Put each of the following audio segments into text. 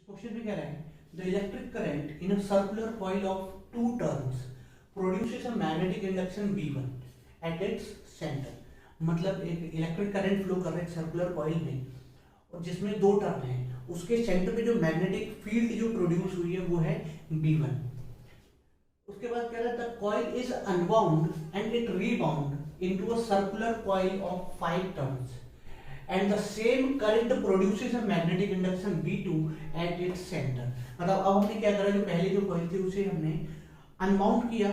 Question में कह रहा है the electric current in a circular coil of two turns produces a magnetic induction B1 at its centre. मतलब एक electric current flow कर रहा है सर्कुलर कॉइल में और जिसमें दो टर्न है, उसके सेंटर पे जो मैग्नेटिक फील्ड जो प्रोड्यूस हुई है वो है B1। उसके बाद कह रहा है the coil is unbound and it rebound into a circular coil of 5 turns and the same current produces a magnetic induction B2 at its center। मतलब अब हमने क्या करा, जो पहले जो कॉइल थी उसे हमने अनबाउंड किया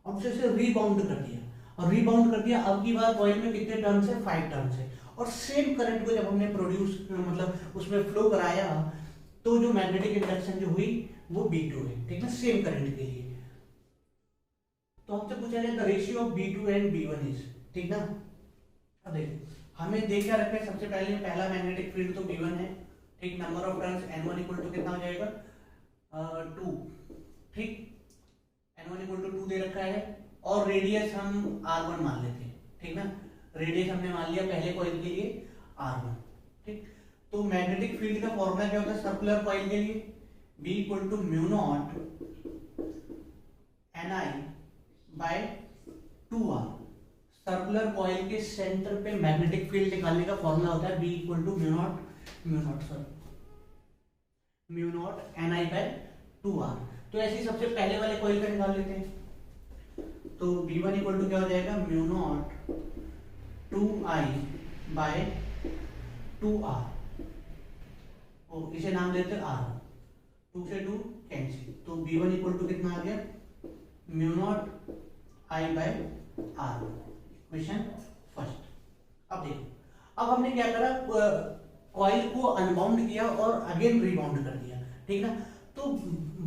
और उसे रीबाउंड कर दिया और रीबाउंड कर दिया। अब की बार कॉइल में कितने टर्न्स है? 5 टर्न्स है। और सेम करंट को जब हमने प्रोड्यूस मतलब उसमें फ्लो कराया तो जो मैग्नेटिक इंडक्शन जो हुई वो B2 है, ठीक है, सेम करंट के लिए। तो हमसे पूछा जाए the ratio of B2 and B1 is, ठीक ना। अब देखिए हमें देख क्या रखा है, सबसे पहले पहला मैग्नेटिक फील्ड तो B1 है, ठीक। Number of turns N1 equal to कितना हो जाएगा? 2, ठीक। N1 इक्वल टू 2 दे रखा है और रेडियस हम R1 मान लेते हैं, ठीक ना। रेडियस हमने मान लिया पहले कॉइल के लिए R1, ठीक। तो मैग्नेटिक फील्ड का फॉर्मूला क्या होता है सर्कुलर कॉइल के लिए? B equal to mu naught Ni by 2R। Circular coil के सेंटर पे मैग्नेटिक फील्ड निकालने का फॉर्मूला होता है B equal to mu naught Ni by 2R। तो ऐसे ही सबसे पहले वाले कॉइल का निकाल लेते हैं। तो B1 इक्वल टू क्या हो जाएगा? Mu naught 2I bye 2R और इसे नाम देते हैं R। 2 से 2 कैंसिल, तो B1 इक्वल टू कितना आ गया? Mu naught I by R। Question first. अब देखो, अब हमने क्या करा, कॉइल को अनबाउंड किया और अगेन रीबाउंड कर दिया, ठीक ना। तो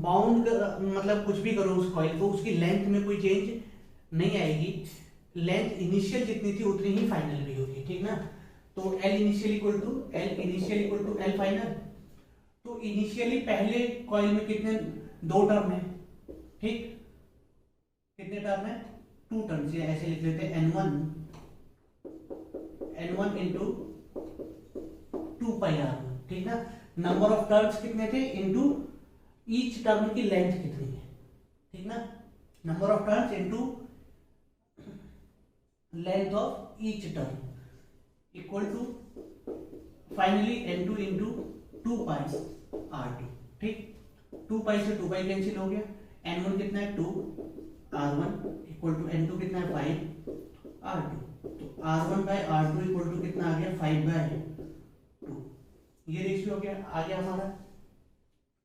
बाउंड मतलब कुछ भी करो उस कॉइल को, उसकी लेंथ में कोई चेंज नहीं आएगी। लेंथ इनिशियल जितनी थी उतनी ही फाइनल भी होगी, ठीक ना। तो L initial equal to L final. तो इनिशियली पहले कॉइल में कितने, 2 टर्म है, ठीक। कितने टर्म है? 2 टर्म से ऐसे लिख लेते हैं N1 इंटू 2 पाई R1, ठीक ना। नंबर ऑफ टर्न्स कितने थे इंटू ईच टर्म की लेंथ कितनी है, ठीक ना। Number of turns into length of each term equal to finally N2 into 2 pi R2, ठीक। 2 पाई से 2 पाई कैंसिल हो गया। N1 कितना है? 2 R1 इक्वल टू N2 कितना है? 5 R2। तो R1 bye R2 equal to कितना आ गया? 5 बाय 2। ये रेशियो आ गया हमारा,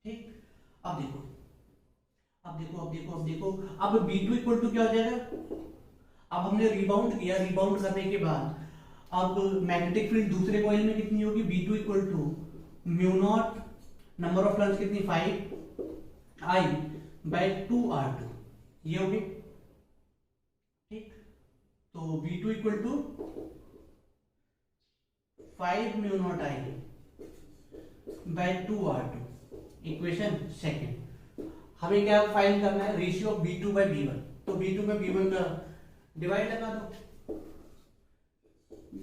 ठीक। अब देखो अब B2 इक्वल टू क्या हो जाएगा? अब हमने रिबाउंड किया, रिबाउंड करने के बाद अब मैग्नेटिक फील्ड दूसरे कॉइल में कितनी होगी? B2 equal to mu naught, number of turns कितनी? 5I बाय 2 R2, ये होगी, ठीक। तो B2 equal to 5 mu naught I by 2 R2। Equation second. हमें क्या फाइंड करना है? Ratio of B2 by B1। तो B2 बाय B1 का डिवाइड लगा दो।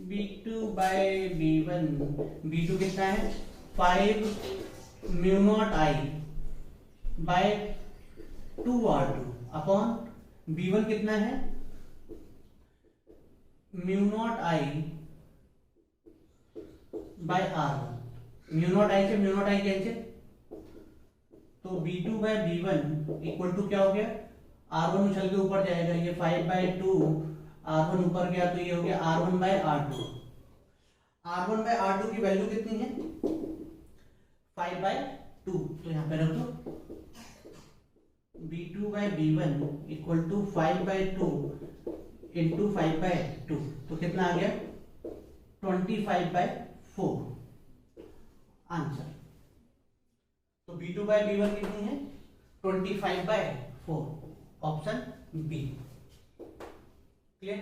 B2 बाय B1, B2 कितना है? 5 mu naught I by 2 R2 upon B1 कितना है? Mu naught I by R1। Mu naught I से म्यू नॉट I कैंसिल, तो B2 by B1 equal to क्या हो गया? R1 उछल के ऊपर जाएगा, ये 5 बाय 2, R1 ऊपर गया तो ये हो गया R1 bye R2। R1 bye R2 की वैल्यू कितनी है? 5 बाय 2, तो यहां पे रख दो। B2 by B1 equal to 5 by 2 into 5 by 2, तो कितना आ गया? 25 बाय 4 आंसर। तो B2 बाय B1 कितनी है? 25 बाय 4, ऑप्शन बी। क्लियर?